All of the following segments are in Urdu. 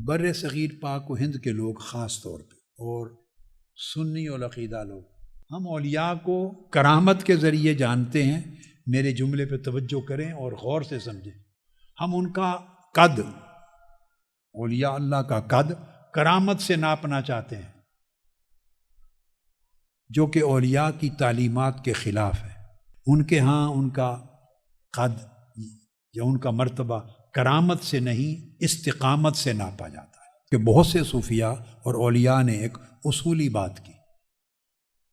بر صغیر پاک و ہند کے لوگ خاص طور پہ اور سنی اور عقیدہ لوگ، ہم اولیاء کو کرامت کے ذریعے جانتے ہیں۔ میرے جملے پہ توجہ کریں اور غور سے سمجھیں۔ ہم ان کا قد، اولیاء اللہ کا قد کرامت سے ناپنا چاہتے ہیں، جو کہ اولیاء کی تعلیمات کے خلاف ہے۔ ان کے ہاں ان کا قد یا ان کا مرتبہ کرامت سے نہیں، استقامت سے ناپا جاتا ہے۔ کہ بہت سے صوفیاء اور اولیاء نے ایک اصولی بات کی،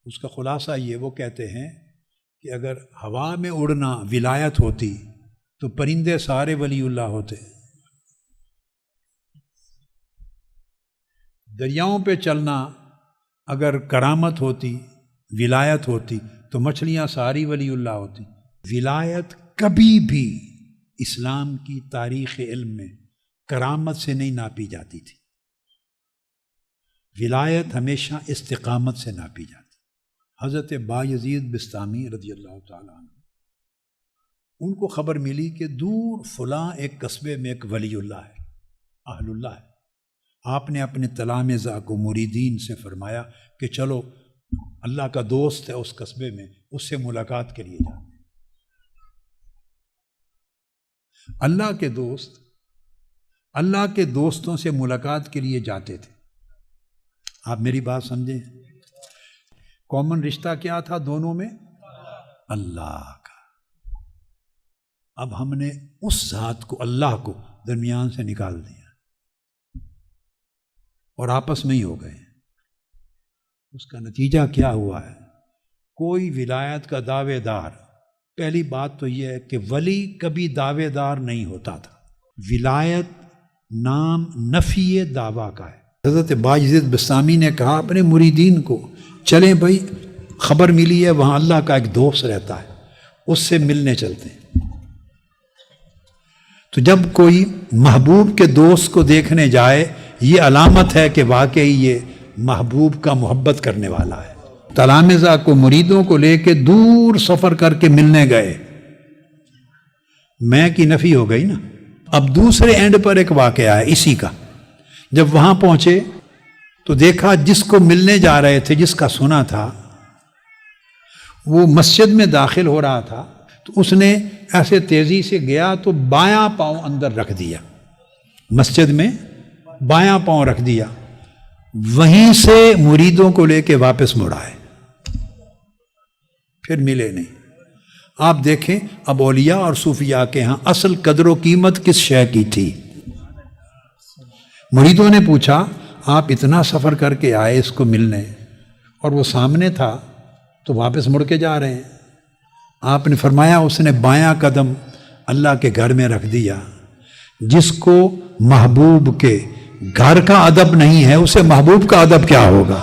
اس کا خلاصہ یہ، وہ کہتے ہیں کہ اگر ہوا میں اڑنا ولایت ہوتی تو پرندے سارے ولی اللہ ہوتے، دریاؤں پہ چلنا اگر کرامت ہوتی، ولایت ہوتی، تو مچھلیاں ساری ولی اللہ ہوتی۔ ولایت کبھی بھی اسلام کی تاریخ علم میں کرامت سے نہیں ناپی جاتی تھی، ولایت ہمیشہ استقامت سے ناپی جاتی۔ حضرت بایزید بستامی رضی اللہ تعالیٰ عنہ، ان کو خبر ملی کہ دور فلاں ایک قصبے میں ایک ولی اللہ ہے، اہل اللہ ہے۔ آپ نے اپنے تلامذہ کو، مریدین سے فرمایا کہ چلو، اللہ کا دوست ہے اس قصبے میں، اس سے ملاقات کے لیے جاتے ہیں۔ اللہ کے دوست اللہ کے دوستوں سے ملاقات کے لیے جاتے تھے۔ آپ میری بات سمجھیں، کامن رشتہ کیا تھا دونوں میں؟ اللہ کا۔ اب ہم نے اس ذات کو، اللہ کو، درمیان سے نکال دیا اور آپس میں ہی ہو گئے۔ اس کا نتیجہ کیا ہوا ہے؟ کوئی ولایت کا دعوے دار، پہلی بات تو یہ ہے کہ ولی کبھی دعوے دار نہیں ہوتا تھا۔ ولایت نام نفی دعویٰ کا ہے۔ حضرت بایزید بستامی نے کہا اپنے مریدین کو، چلیں بھائی، خبر ملی ہے وہاں اللہ کا ایک دوست رہتا ہے، اس سے ملنے چلتے ہیں۔ تو جب کوئی محبوب کے دوست کو دیکھنے جائے، یہ علامت ہے کہ واقعی یہ محبوب کا محبت کرنے والا ہے۔ تلامذہ کو، مریدوں کو لے کے دور سفر کر کے ملنے گئے، میں کی نفی ہو گئی نا۔ اب دوسرے اینڈ پر ایک واقعہ ہے اسی کا۔ جب وہاں پہنچے تو دیکھا جس کو ملنے جا رہے تھے، جس کا سنا تھا، وہ مسجد میں داخل ہو رہا تھا، تو اس نے ایسے تیزی سے گیا تو بایاں پاؤں اندر رکھ دیا، مسجد میں بایاں پاؤں رکھ دیا، وہیں سے مریدوں کو لے کے واپس مڑ آئے، پھر ملے نہیں۔ آپ دیکھیں اب اولیاء اور صوفیاء کے ہاں اصل قدر و قیمت کس شے کی تھی؟ مریدوں نے پوچھا آپ اتنا سفر کر کے آئے اس کو ملنے، اور وہ سامنے تھا تو واپس مڑ کے جا رہے ہیں۔ آپ نے فرمایا اس نے بایاں قدم اللہ کے گھر میں رکھ دیا۔ جس کو محبوب کے گھر کا ادب نہیں ہے، اسے محبوب کا ادب کیا ہوگا؟